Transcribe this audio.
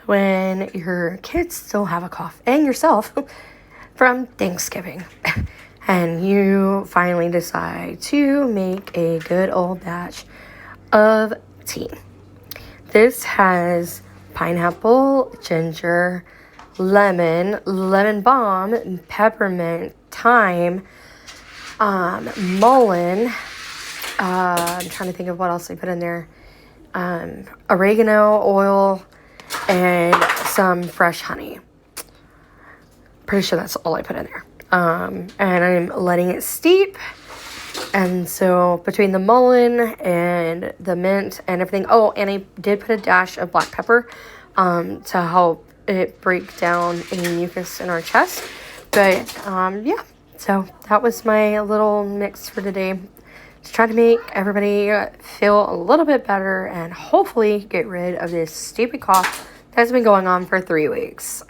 when your kids still have a cough and yourself from Thanksgiving. And you finally decide to make a good old batch of tea. This has pineapple, ginger, lemon balm, peppermint, thyme, mullein. I'm trying to think of what else I put in there. Oregano oil and some fresh honey. Pretty sure that's all I put in there. And I'm letting it steep. And so between the mullein and the mint and everything. Oh, and I did put a dash of black pepper to help it break down any mucus in our chest. But yeah, so that was my little mix for today. To try to make everybody feel a little bit better and hopefully get rid of this stupid cough that's been going on for 3 weeks.